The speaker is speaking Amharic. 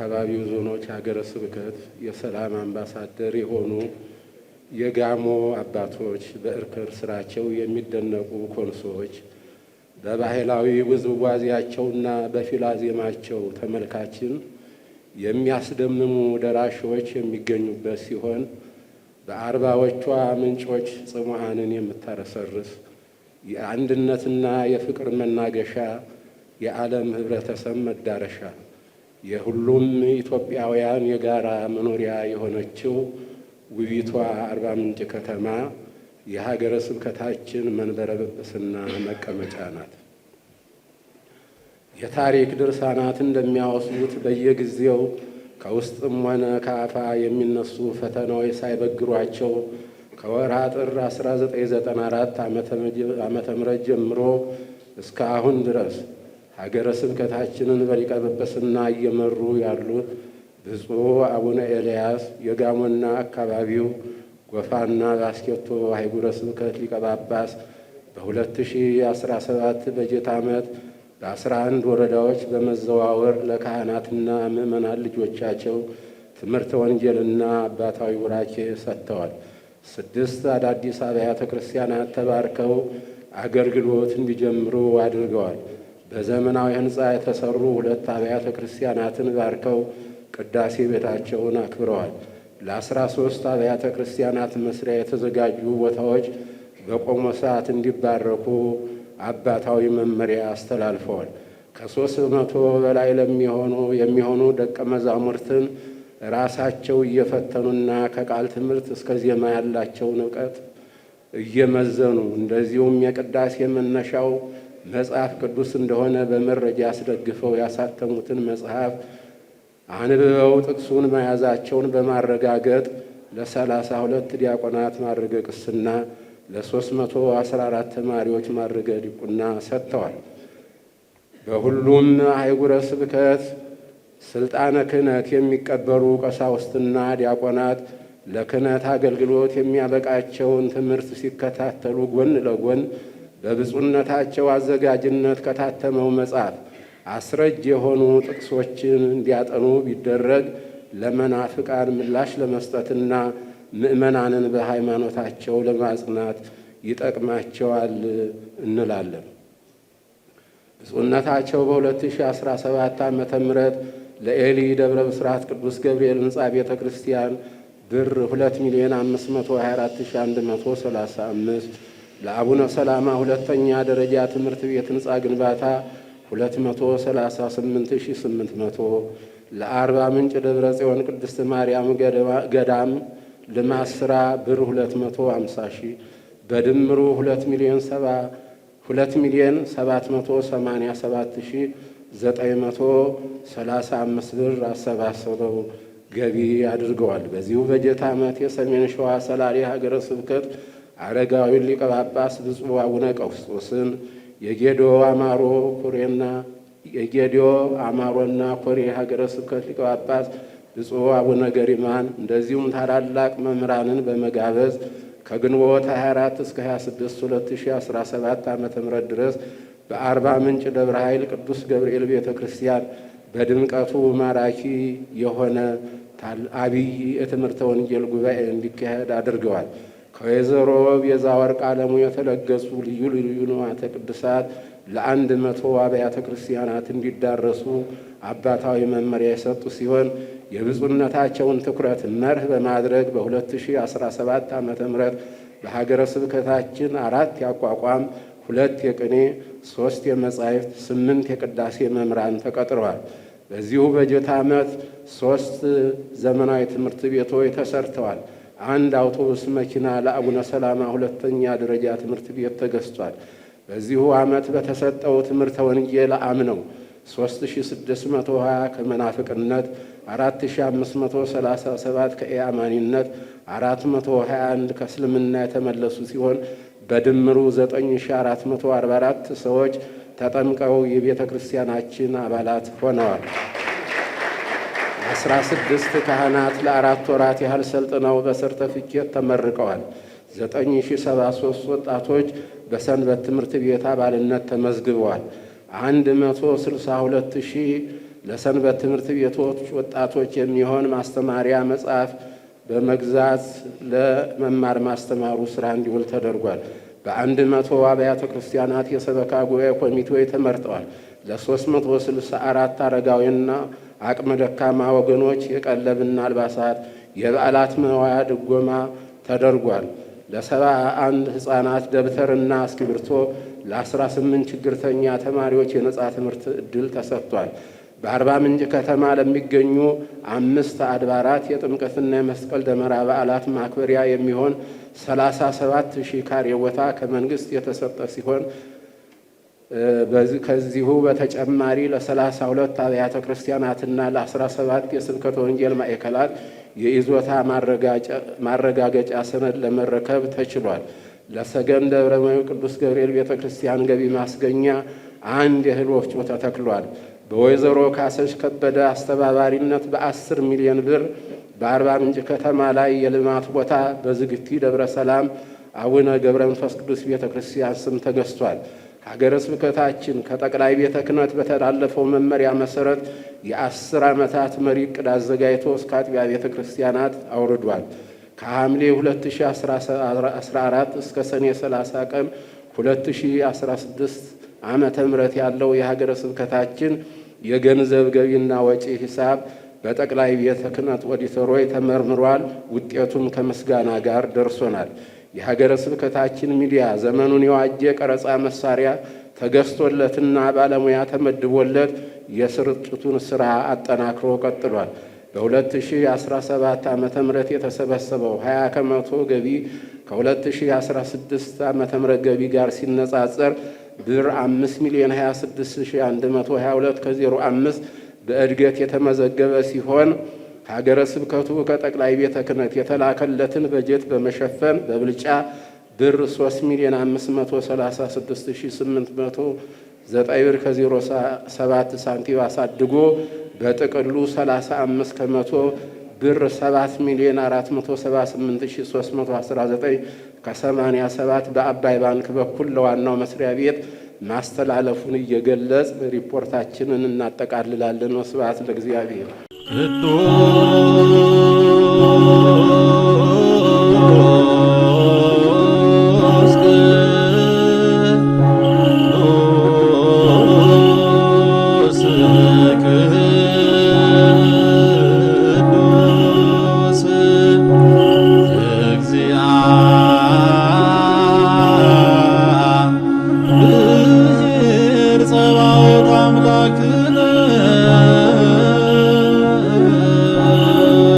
የአካባቢው ዞኖች ሀገረ ስብከት የሰላም አምባሳደር የሆኑ የጋሞ አባቶች፣ በእርከር ስራቸው የሚደነቁ ኮንሶዎች፣ በባህላዊ ውዝዋዜያቸውና በፊላዜማቸው ተመልካችን የሚያስደምሙ ደራሾች የሚገኙበት ሲሆን በአርባዎቿ ምንጮች ጽሙዓንን የምታረሰርስ የአንድነትና የፍቅር መናገሻ የዓለም ህብረተሰብ መዳረሻ የሁሉም ኢትዮጵያውያን የጋራ መኖሪያ የሆነችው ውቢቷ አርባ ምንጭ ከተማ የሀገረ ስብከታችን መንበረ ጵጵስና መቀመጫ ናት። የታሪክ ድርሳናት እንደሚያወሱት በየጊዜው ከውስጥም ሆነ ከአፋ የሚነሱ ፈተናዎች ሳይበግሯቸው ከወርሃ ጥር 1994 ዓመተ ምህረት ጀምሮ እስከ አሁን ድረስ ሀገረ ስብከታችንን በሊቀ ጵጵስና እየመሩ ያሉት ብፁዕ አቡነ ኤልያስ የጋሞና አካባቢው ጎፋና ባስኬቶ አህጉረ ስብከት ሊቀ ጳጳስ በ2017 በጀት ዓመት በ11 ወረዳዎች በመዘዋወር ለካህናትና ምዕመናን ልጆቻቸው ትምህርተ ወንጌልና አባታዊ ቡራኬ ሰጥተዋል። 6 አዳዲስ አብያተ ክርስቲያናት ተባርከው አገልግሎት እንዲጀምሩ አድርገዋል። በዘመናዊ ሕንፃ የተሰሩ 2 አብያተ ክርስቲያናትን ባርከው ቅዳሴ ቤታቸውን አክብረዋል። ለ13 አብያተ ክርስቲያናት መስሪያ የተዘጋጁ ቦታዎች በቆሞሳት እንዲባረኩ አባታዊ መመሪያ አስተላልፈዋል። ከ300 በላይ የሚሆኑ ደቀ መዛሙርትን ራሳቸው እየፈተኑና ከቃል ትምህርት እስከ ዜማ ያላቸውን እውቀት እየመዘኑ እንደዚሁም የቅዳሴ መነሻው መጽሐፍ ቅዱስ እንደሆነ በመረጃ አስደግፈው ያሳተሙትን መጽሐፍ አንብበው ጥቅሱን መያዛቸውን በማረጋገጥ ለ32 ዲያቆናት ማዕረገ ቅስና፣ ለ314 ተማሪዎች ማዕረገ ዲቁና ሰጥተዋል። በሁሉም አህጉረ ስብከት ስልጣነ ክህነት የሚቀበሉ ቀሳውስትና ዲያቆናት ለክህነት አገልግሎት የሚያበቃቸውን ትምህርት ሲከታተሉ ጎን ለጎን በብፁዕነታቸው አዘጋጅነት ከታተመው መጽሐፍ አስረጅ የሆኑ ጥቅሶችን እንዲያጠኑ ቢደረግ ለመናፍቃን ምላሽ ለመስጠትና ምዕመናንን በሃይማኖታቸው ለማጽናት ይጠቅማቸዋል እንላለን። ብፁዕነታቸው በ2017 ዓመተ ምህረት ለኤሊ ደብረ ብስራት ቅዱስ ገብርኤል ሕንፃ ቤተ ክርስቲያን ብር 2,524,135 ለአቡነ ሰላማ ሁለተኛ ደረጃ ትምህርት ቤት ሕንፃ ግንባታ 238,800 ለአርባ ምንጭ ደብረ ጽዮን ቅድስት ማርያም ገዳም ልማት ሥራ ብር 250,000 በድምሩ 2,787,935 ብር አሰባስበው ገቢ አድርገዋል። በዚሁ በጀት ዓመት የሰሜን ሸዋ ሰላሌ ሀገረ ስብከት አረጋዊ ሊቀ ጳጳስ ብፁዕ አቡነ ቀውስጦስን የጌዲዮ አማሮና ኮሬ ሀገረ ስብከት ሊቀ ጳጳስ ብፁዕ አቡነ ገሪማን እንደዚሁም ታላላቅ መምህራንን በመጋበዝ ከግንቦት 24 እስከ 26 2017 ዓ.ም ድረስ በአርባ ምንጭ ደብረ ኃይል ቅዱስ ገብርኤል ቤተ ክርስቲያን በድምቀቱ ማራኪ የሆነ አብይ የትምህርተ ወንጌል ጉባኤ እንዲካሄድ አድርገዋል። ከወይዘሮ ቤዛ ወርቅ ዓለሙ የተለገሱ ልዩ ልዩ ንዋያተ ቅድሳት ለ100 አብያተ ክርስቲያናት እንዲዳረሱ አባታዊ መመሪያ የሰጡ ሲሆን የብፁዕነታቸውን ትኩረት መርህ በማድረግ በ2017 ዓ.ም በሀገረ ስብከታችን 4 ያቋቋም 2 የቅኔ 3 የመጻሕፍት 8 የቅዳሴ መምህራን ተቀጥረዋል። በዚሁ በጀት ዓመት 3 ዘመናዊ ትምህርት ቤቶች ተሰርተዋል። 1 አውቶቡስ መኪና ለአቡነ ሰላማ ሁለተኛ ደረጃ ትምህርት ቤት ተገዝቷል። በዚሁ ዓመት በተሰጠው ትምህርተ ወንጌል አምነው 3620 ከመናፍቅነት፣ 4537 ከኢአማኒነት፣ 421 ከእስልምና የተመለሱ ሲሆን በድምሩ 9444 ሰዎች ተጠምቀው የቤተ ክርስቲያናችን አባላት ሆነዋል። 16 ካህናት ለ4 ወራት ያህል ሰልጥነው በሰርተፊኬት ተመርቀዋል። 9073 ወጣቶች በሰንበት ትምህርት ቤት አባልነት ተመዝግበዋል። 162,000 ለሰንበት ትምህርት ቤቶች ወጣቶች የሚሆን ማስተማሪያ መጽሐፍ በመግዛት ለመማር ማስተማሩ ስራ እንዲውል ተደርጓል። በ100 አብያተ ክርስቲያናት የሰበካ ጉባኤ ኮሚቴዎች ተመርጠዋል። ለ364 አረጋዊና አቅመ ደካማ ወገኖች የቀለብና አልባሳት፣ የበዓላት መዋያ ድጎማ ተደርጓል። ለ71 ሕፃናት ደብተርና እስክሪብቶ፣ ለ18 ችግርተኛ ተማሪዎች የነጻ ትምህርት ዕድል ተሰጥቷል። በአርባ ምንጭ ከተማ ለሚገኙ 5 አድባራት የጥምቀትና የመስቀል ደመራ በዓላት ማክበሪያ የሚሆን 37,000 ካሬ ቦታ ከመንግስት የተሰጠ ሲሆን ከዚሁ በተጨማሪ ለ32 አብያተ ክርስቲያናትና ለ17 የስብከተ ወንጌል ማዕከላት የይዞታ ማረጋገጫ ሰነድ ለመረከብ ተችሏል። ለሰገን ደብረ ቅዱስ ገብርኤል ቤተ ክርስቲያን ገቢ ማስገኛ 1 የእህል ወፍጮ ተተክሏል። በወይዘሮ ካሰች ከበደ አስተባባሪነት በ10 ሚሊዮን ብር በአርባ ምንጭ ከተማ ላይ የልማት ቦታ በዝግቲ ደብረ ሰላም አቡነ ገብረ መንፈስ ቅዱስ ቤተ ክርስቲያን ስም ተገዝቷል። ሀገረ ስብከታችን ከጠቅላይ ቤተ ክህነት በተላለፈው መመሪያ መሰረት የ10 ዓመታት መሪ ዕቅድ አዘጋጅቶ እስከ አጥቢያ ቤተ ክርስቲያናት አውርዷል። ከሐምሌ 2014 እስከ ሰኔ 30 ቀን 2016 ዓመተ ምህረት ያለው የሀገረ ስብከታችን የገንዘብ ገቢና ወጪ ሂሳብ በጠቅላይ ቤተ ክህነት ኦዲተሮች ተመርምሯል። ውጤቱም ከምስጋና ጋር ደርሶናል። የሀገረ ስብከታችን ሚዲያ ዘመኑን የዋጀ ቀረጻ መሳሪያ ተገዝቶለትና ባለሙያ ተመድቦለት የስርጭቱን ስራ አጠናክሮ ቀጥሏል። በ2017 ዓመተ ምህረት የተሰበሰበው 20 ከመቶ ገቢ ከ2016 ዓመተ ምህረት ገቢ ጋር ሲነጻጸር ብር 5,026,122 ከ05 በእድገት የተመዘገበ ሲሆን ሀገረ ስብከቱ ከጠቅላይ ቤተ ክህነት የተላከለትን በጀት በመሸፈን በብልጫ ብር 3,536,809 ብር ከ07 ሳንቲም አሳድጎ በጥቅሉ 35 ከመቶ ብር 7,478,319 ከ87 በአባይ ባንክ በኩል ለዋናው መስሪያ ቤት ማስተላለፉን እየገለጽ ሪፖርታችንን እናጠቃልላለን። ወስብሐት ለእግዚአብሔር። ጸባኦት አምላክነ